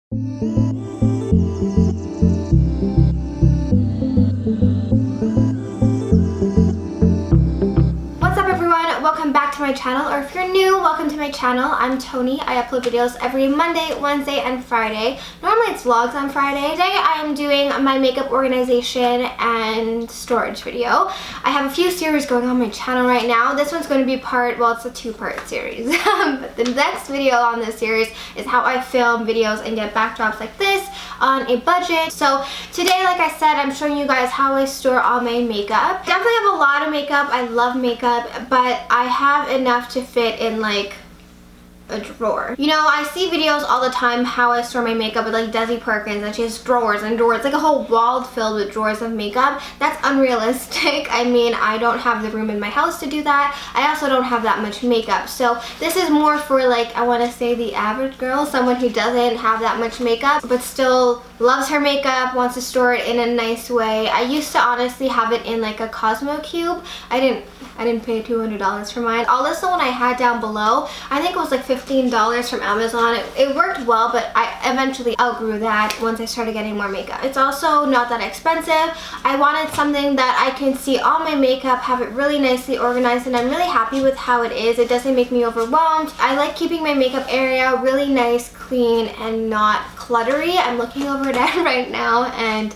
Welcome back to my channel, or if you're new, welcome to my channel. I'm Tony. I upload videos every Monday, Wednesday, and Friday. Normally it's vlogs on Friday. Today I am doing my makeup organization and storage video. I have a few series going on my channel right now. This one's going to be it's a two-part series. But the next video on this series is how I film videos and get backdrops like this on a budget. So today, like I said, I'm showing you guys how I store all my makeup. Definitely have a lot of makeup. I love makeup, but I have enough to fit in like a drawer. You know, I see videos all the time how I store my makeup with like Desi Perkins, and she has drawers and drawers, like a whole wall filled with drawers of makeup. That's unrealistic. I mean, I don't have the room in my house to do that. I also don't have that much makeup. So this is more for like, I want to say the average girl, someone who doesn't have that much makeup but still loves her makeup, wants to store it in a nice way. I used to honestly have it in like a Cosmo cube. I didn't pay $200 for mine. I'll list the one I had down below. I think it was like $15 from Amazon. It worked well, but I eventually outgrew that once I started getting more makeup. It's also not that expensive. I wanted something that I can see all my makeup, have it really nicely organized, and I'm really happy with how it is. It doesn't make me overwhelmed. I like keeping my makeup area really nice, clean, and not cluttery. I'm looking over it right now and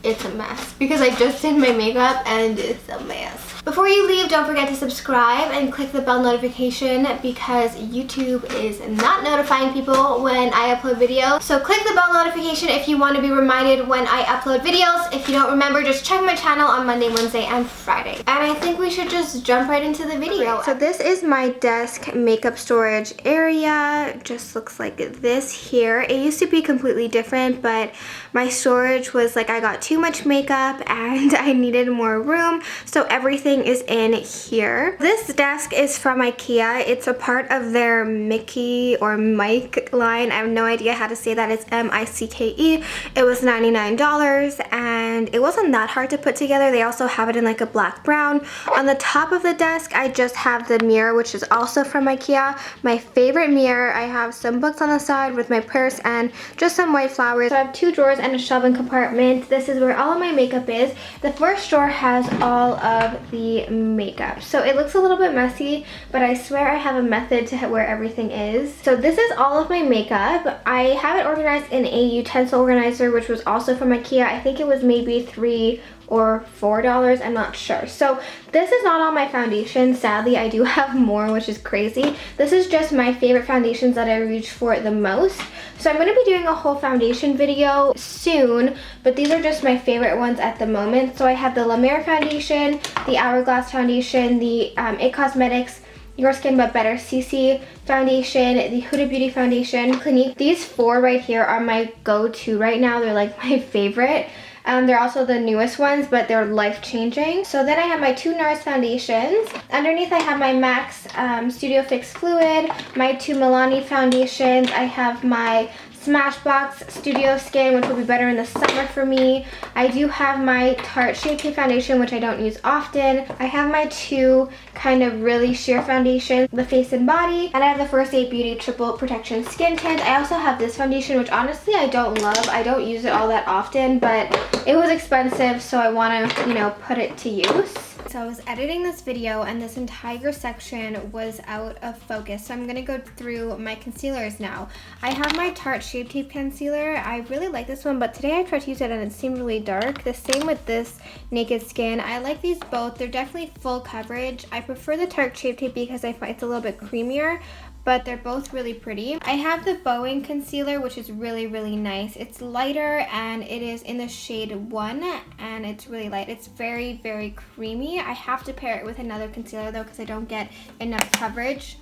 it's a mess because I just did my makeup and it's a mess. Before you leave, don't forget to subscribe and click the bell notification because YouTube is not notifying people when I upload videos. So click the bell notification if you want to be reminded when I upload videos. If you don't remember, just check my channel on Monday, Wednesday, and Friday. And I think we should just jump right into the video. So this is my desk makeup storage area. Just looks like this here. It used to be completely different, but my storage was like I got too much makeup and I needed more room. So everything is in here. This desk is from IKEA. It's a part of their Mickey or Mike line. I have no idea how to say that. It's M-I-C-K-E. It was $99 and it wasn't that hard to put together. They also have it in like a black brown. On the top of the desk, I just have the mirror, which is also from IKEA. My favorite mirror. I have some books on the side with my purse and just some white flowers. So I have two drawers and a shelving compartment. This is where all of my makeup is. The first drawer has all of the makeup. So it looks a little bit messy, but I swear I have a method to where everything is. So this is all of my makeup. I have it organized in a utensil organizer, which was also from IKEA. I think it was maybe $3 or $4, I'm not sure. So this is not all my foundations. Sadly, I do have more, which is crazy. This is just my favorite foundations that I reach for the most. So I'm going to be doing a whole foundation video soon, but these are just my favorite ones at the moment. So I have the La Mer foundation, the Hourglass foundation, the It Cosmetics Your Skin But Better CC foundation, the Huda Beauty foundation, Clinique. These four right here are my go-to right now. They're like my favorite. They're also the newest ones, but they're life-changing. So then I have my two NARS foundations. Underneath I have my MAC Studio Fix Fluid, my two Milani foundations. I have my Smashbox Studio Skin, which will be better in the summer for me. I do have my Tarte Shape Tape foundation, which I don't use often. I have my two kind of really sheer foundations, the Face and Body, and I have the First Aid Beauty Triple Protection Skin Tint. I also have this foundation, which honestly I don't love. I don't use it all that often, but it was expensive, so I want to, you know, put it to use. So I was editing this video and this entire section was out of focus. So I'm going to go through my concealers now. I have my Tarte Shape Tape Concealer. I really like this one, but today I tried to use it and it seemed really dark. The same with this Naked Skin. I like these both. They're definitely full coverage. I prefer the Tarte Shape Tape because I find it's a little bit creamier, but they're both really pretty. I have the Boeing concealer, which is really, really nice. It's lighter and it is in the shade 1 and it's really light. It's very, very creamy. I have to pair it with another concealer though because I don't get enough coverage.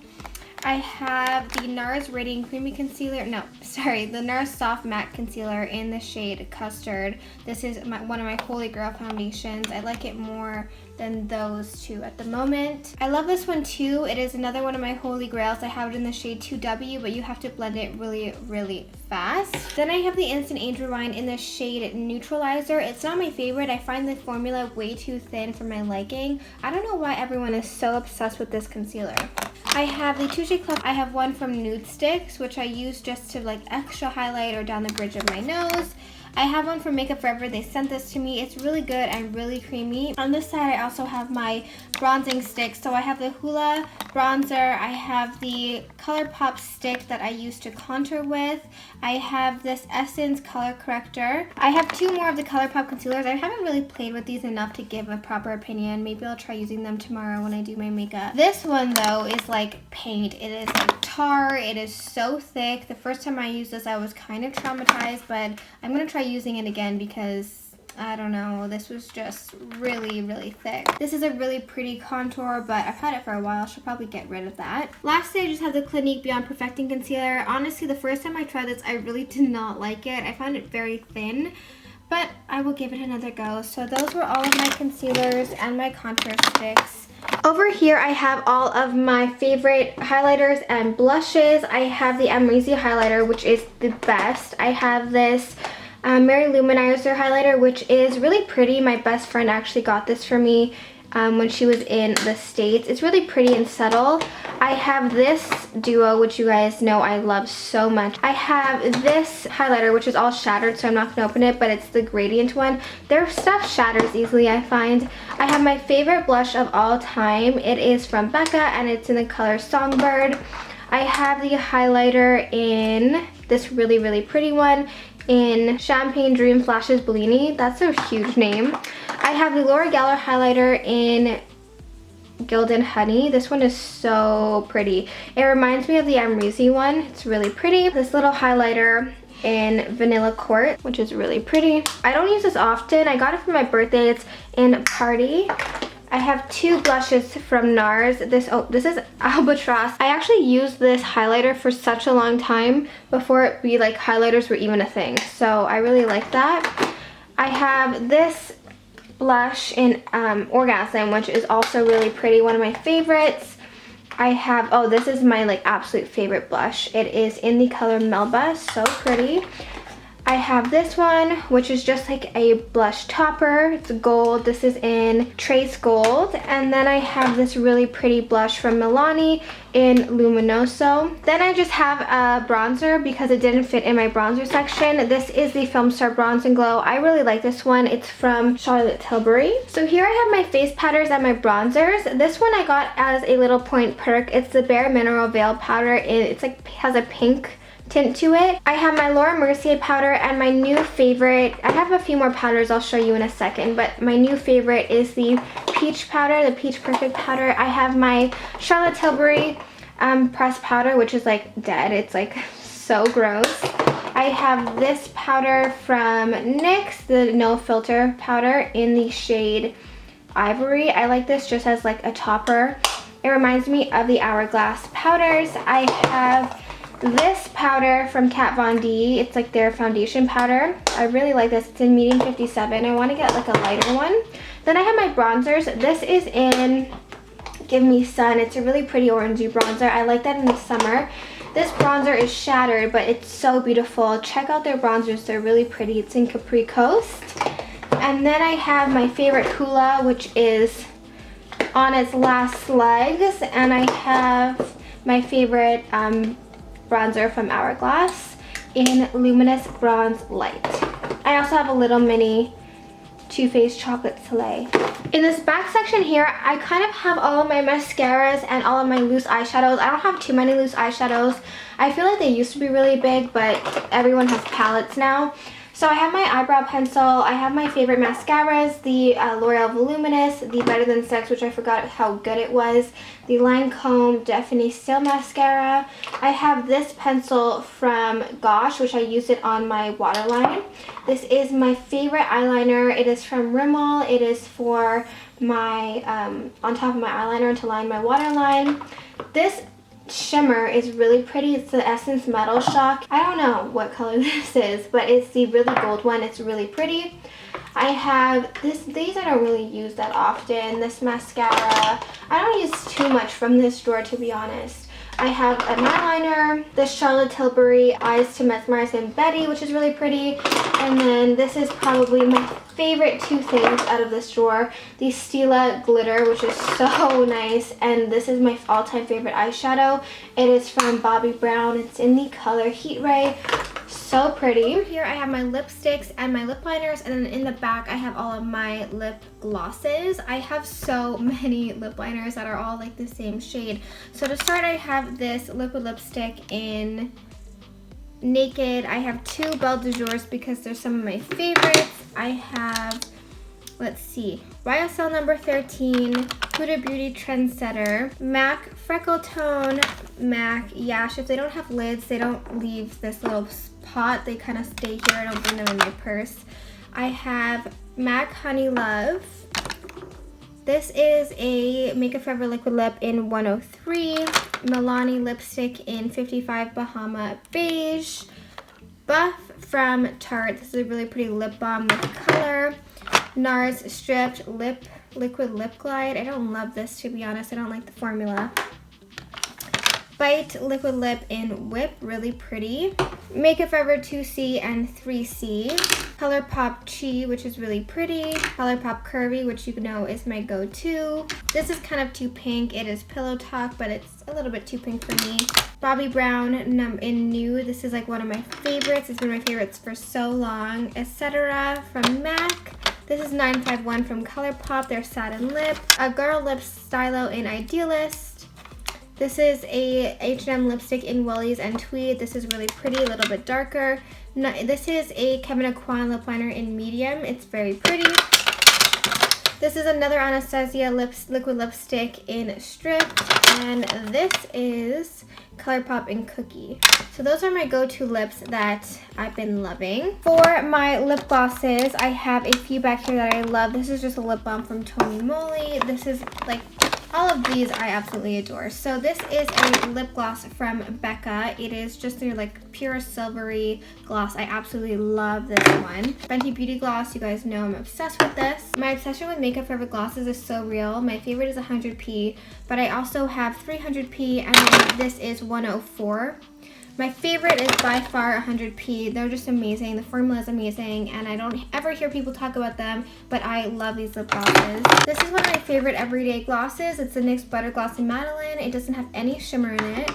I have the NARS Radiant Creamy Concealer, the NARS Soft Matte Concealer in the shade Custard. This is one of my Holy Grail foundations. I like it more than those two at the moment. I love this one too. It is another one of my Holy Grails. I have it in the shade 2W, but you have to blend it really, really fast. Then I have the Instant Angel Wine in the shade Neutralizer. It's not my favorite. I find the formula way too thin for my liking. I don't know why everyone is so obsessed with this concealer. I have the Touche Club. I have one from Nude Sticks, which I use just to like extra highlight or down the bridge of my nose. I have one from Makeup Forever. They sent this to me. It's really good and really creamy. On this side, I also have my bronzing stick. So I have the Hoola bronzer. I have the ColourPop stick that I use to contour with. I have this Essence color corrector. I have two more of the ColourPop concealers. I haven't really played with these enough to give a proper opinion. Maybe I'll try using them tomorrow when I do my makeup. This one though is like paint. It is like tar. It is so thick. The first time I used this, I was kind of traumatized, but I'm gonna try using it again because I don't know, this was just really, really thick. This is a really pretty contour, but I've had it for a while. I should probably get rid of that. Lastly, I just have the Clinique Beyond Perfecting Concealer. Honestly, the first time I tried this, I really did not like it. I found it very thin, but I will give it another go. So those were all of my concealers and my contour sticks. Over here, I have all of my favorite highlighters and blushes. I have the Amrezy highlighter, which is the best. I have this Mary Luminizer highlighter, which is really pretty. My best friend actually got this for me when she was in the States. It's really pretty and subtle. I have this duo, which you guys know I love so much. I have this highlighter, which is all shattered, so I'm not going to open it, but it's the gradient one. Their stuff shatters easily, I find. I have my favorite blush of all time. It is from Becca, and it's in the color Songbird. I have the highlighter in this really, really pretty one in Champagne Dream Flashes Bellini. That's a huge name. I have the Laura Geller highlighter in Gilded Honey. This one is so pretty. It reminds me of the Amrezy one. It's really pretty. This little highlighter in Vanilla Court, which is really pretty. I don't use this often. I got it for my birthday. It's in Party. I have two blushes from NARS. This is Albatross. I actually used this highlighter for such a long time before highlighters were even a thing. So I really like that. I have this blush in Orgasm, which is also really pretty, one of my favorites. I have, oh, this is my absolute favorite blush. It is in the color Melba, so pretty. I have this one, which is just like a blush topper. It's gold. This is in Trace Gold. And then I have this really pretty blush from Milani in Luminoso. Then I just have a bronzer because it didn't fit in my bronzer section. This is the Film Star Bronze and Glow. I really like this one. It's from Charlotte Tilbury. So here I have my face powders and my bronzers. This one I got as a little point perk. It's the Bare Mineral Veil Powder. It's has a pink tint to it. I have my Laura Mercier powder, and my new favorite, I have a few more powders I'll show you in a second, but my new favorite is the peach powder, the Peach Perfect powder. I have my Charlotte Tilbury pressed powder, which is dead. It's so gross. I have this powder from NYX, the No Filter powder in the shade Ivory. I like this just as a topper. It reminds me of the Hourglass powders. I have this powder from Kat Von D. It's their foundation powder. I really like this. It's in medium 57. I want to get a lighter one. Then I have my bronzers. This is in Give Me Sun. It's a really pretty orangey bronzer. I like that in the summer. This bronzer is shattered, but it's so beautiful. Check out their bronzers. They're really pretty. It's in Capri Coast. And then I have my favorite Hoola, which is on its last legs. And I have my favorite bronzer from Hourglass in Luminous Bronze Light. I also have a little mini Too Faced Chocolate Soleil. In this back section here, I kind of have all of my mascaras and all of my loose eyeshadows. I don't have too many loose eyeshadows. I feel like they used to be really big, but everyone has palettes now. So I have my eyebrow pencil, I have my favorite mascaras, the L'Oreal Voluminous, the Better Than Sex, which I forgot how good it was, the Lancome Definitely Still Mascara. I have this pencil from Gosh, which I used it on my waterline. This is my favorite eyeliner. It is from Rimmel. It is for my, on top of my eyeliner to line my waterline. This shimmer is really pretty. It's the Essence Metal Shock. I don't know what color this is, but it's the really gold one. It's really pretty. I have these I don't really use that often. This mascara, I don't use too much from this drawer, to be honest. I have an eyeliner, this Charlotte Tilbury Eyes to Mesmerize and Betty, which is really pretty. And then this is probably my favorite two things out of this drawer. The Stila Glitter, which is so nice. And this is my all-time favorite eyeshadow. It is from Bobbi Brown. It's in the color Heat Ray. So pretty. Here I have my lipsticks and my lip liners, and then in the back I have all of my lip glosses. I have so many lip liners that are all like the same shade. So to start, I have this liquid lipstick in Naked. I have two Belle de Jours because they're some of my favorites. I have, let's see, YSL number 13, Huda Beauty Trendsetter, MAC Freckle Tone, MAC Yash. If they don't have lids, they don't leave this little spot. They kind of stay here. I don't bring them in my purse. I have MAC Honey Love. This is a Makeup Forever Liquid Lip in 103, Milani lipstick in 55 Bahama Beige, Buff from Tarte. This is a really pretty lip balm with color. NARS Stripped Liquid Lip Glide. I don't love this, to be honest. I don't like the formula. Bite Liquid Lip in Whip, really pretty. Makeup Forever 2C and 3C. ColourPop Chi, which is really pretty. ColourPop Curvy, which you know is my go-to. This is kind of too pink. It is Pillow Talk, but it's a little bit too pink for me. Bobbi Brown in Nude. This is like one of my favorites. It's been my favorites for so long. Etc. from MAC. This is 951 from ColourPop, their satin lip. A Girl Lips Stylo in Idealist. This is a H&M lipstick in Wellies and Tweed. This is really pretty, a little bit darker. This is a Kevyn Aucoin lip liner in Medium. It's very pretty. This is another Anastasia liquid lipstick in Strip. And this is ColourPop in Cookie. So those are my go-to lips that I've been loving. For my lip glosses, I have a few back here that I love. This is just a lip balm from Tony Moly. This is like, all of these I absolutely adore. So this is a lip gloss from Becca. It is just their like pure silvery gloss. I absolutely love this one. Fenty Beauty Gloss, you guys know I'm obsessed with this. My obsession with Makeup Forever glosses is so real. My favorite is 100p, but I also have 300p, and then this is 104. My favorite is by far 100p. They're just amazing. The formula is amazing, and I don't ever hear people talk about them, but I love these lip glosses. This is one of my favorite everyday glosses. It's the NYX Butter Gloss in Madeline. It doesn't have any shimmer in it.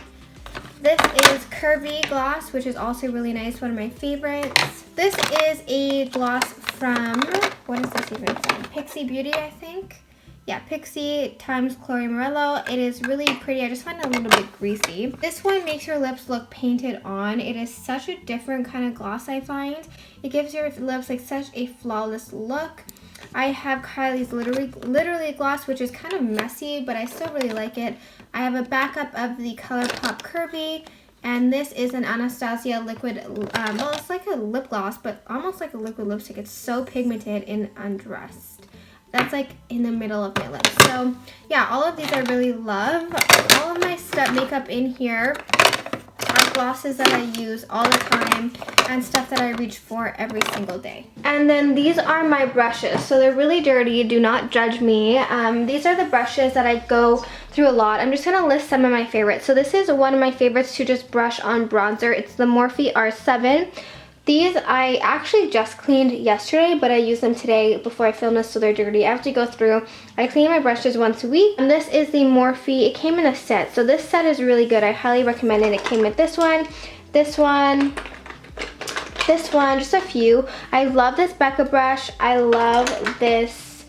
This is Curvy Gloss, which is also really nice, one of my favorites. This is a gloss from, what is this even from? Pixie Beauty, I think. Yeah, Pixie times Chloe Morello. It is really pretty. I just find it a little bit greasy. This one makes your lips look painted on. It is such a different kind of gloss, I find. It gives your lips like such a flawless look. I have Kylie's literally gloss, which is kind of messy, but I still really like it. I have a backup of the ColourPop Curvy, and this is an Anastasia liquid, well, it's like a lip gloss, but almost like a liquid lipstick. It's so pigmented in Undressed. That's like in the middle of my lips. So yeah, all of these I really love. All of my makeup in here are glosses that I use all the time and stuff that I reach for every single day. And then these are my brushes. So they're really dirty. Do not judge me. These are the brushes that I go through a lot. I'm just going to list some of my favorites. So this is one of my favorites to just brush on bronzer. It's the Morphe R7. These I actually just cleaned yesterday, but I used them today before I filmed this, so they're dirty. I have to go through. I clean my brushes once a week. And this is the Morphe. It came in a set, so this set is really good. I highly recommend it. It came with this one, this one, this one, just a few. I love this Becca brush. I love this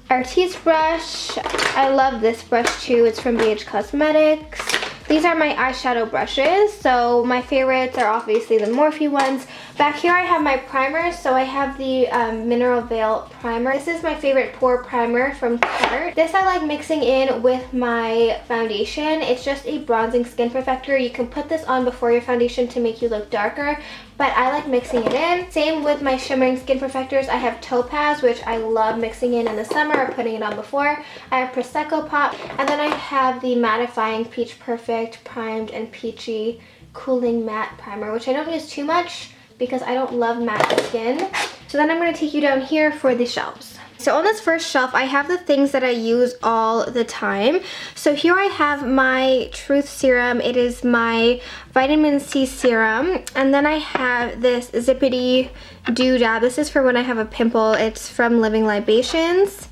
Artiste brush. I love this brush too. It's from BH Cosmetics. These are my eyeshadow brushes. So my favorites are obviously the Morphe ones. Back here I have my primers. So I have the Mineral Veil primer. This is my favorite pore primer from Tarte. This I like mixing in with my foundation. It's just a bronzing skin perfector. You can put this on before your foundation to make you look darker, but I like mixing it in. Same with my shimmering skin perfectors. I have Topaz, which I love mixing in the summer or putting it on before. I have Prosecco Pop, and then I have the mattifying Peach Perfect Primed and Peachy Cooling Matte Primer, which I don't use too much because I don't love matte skin. So then I'm going to take you down here for the shelves. So on this first shelf, I have the things that I use all the time. So here I have my Truth Serum. It is my vitamin C serum. And then I have this Zippity Doodad. This is for when I have a pimple. It's from Living Libations.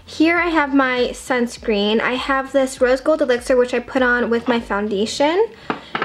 Here I have my sunscreen. I have this Rose Gold Elixir, which I put on with my foundation.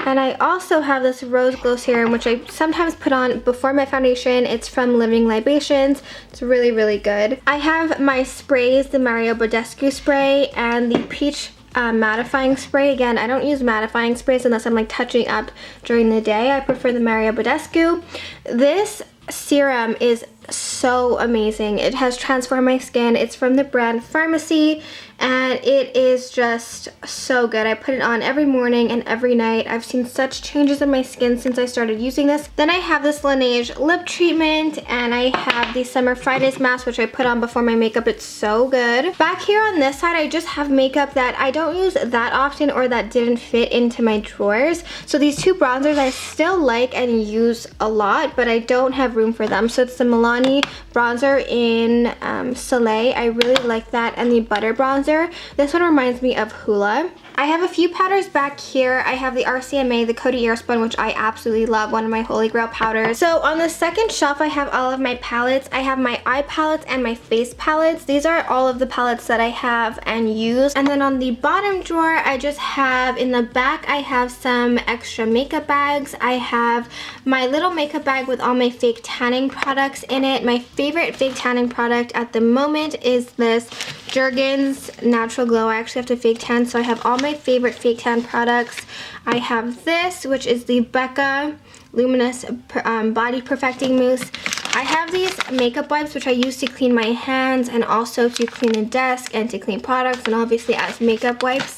And I also have this Rose Glow Serum, which I sometimes put on before my foundation. It's from Living Libations. It's really, really good. I have my sprays, the Mario Badescu spray and the Peach mattifying spray. Again, I don't use mattifying sprays unless I'm like touching up during the day. I prefer the Mario Badescu. This serum is so amazing. It has transformed my skin. It's from the brand Pharmacy and it is just so good. I put it on every morning and every night. I've seen such changes in my skin since I started using this. Then I have this Laneige lip treatment and I have the Summer Fridays mask, which I put on before my makeup. It's so good. Back here on this side, I just have makeup that I don't use that often or that didn't fit into my drawers. So these two bronzers I still like and use a lot, but I don't have room for them. So it's the Milani bronzer in Soleil. I really like that, and the Butter bronzer. This one reminds me of Hoola. I have a few powders back here. I have the RCMA, the Coty Airspun, which I absolutely love, one of my holy grail powders. So on the second shelf, I have all of my palettes. I have my eye palettes and my face palettes. These are all of the palettes that I have and use. And then on the bottom drawer, I just have, in the back, I have some extra makeup bags. I have my little makeup bag with all my fake tanning products in it. My favorite fake tanning product at the moment is this Jergens Natural Glow. I actually have to fake tan, so I have all my favorite fake tan products. I have this, which is the Becca Luminous Body Perfecting Mousse. I have these makeup wipes, which I use to clean my hands and also to clean the desk and to clean products and obviously as makeup wipes.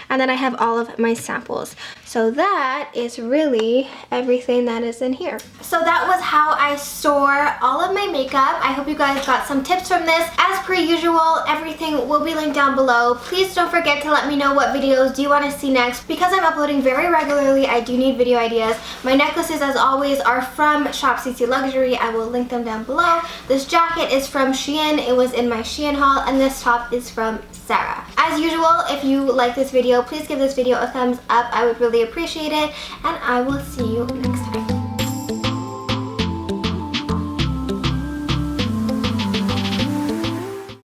And then I have all of my samples. So that is really everything that is in here. So that was how I store all of my makeup. I hope you guys got some tips from this. As per usual, everything will be linked down below. Please don't forget to let me know what videos do you want to see next. Because I'm uploading very regularly, I do need video ideas. My necklaces, as always, are from Shop CC Luxury. I will link them down below. This jacket is from Shein. It was in my Shein haul. And this top is from Sarah. As usual, if you like this video, please give this video a thumbs up. I would really appreciate it, and I will see you next time.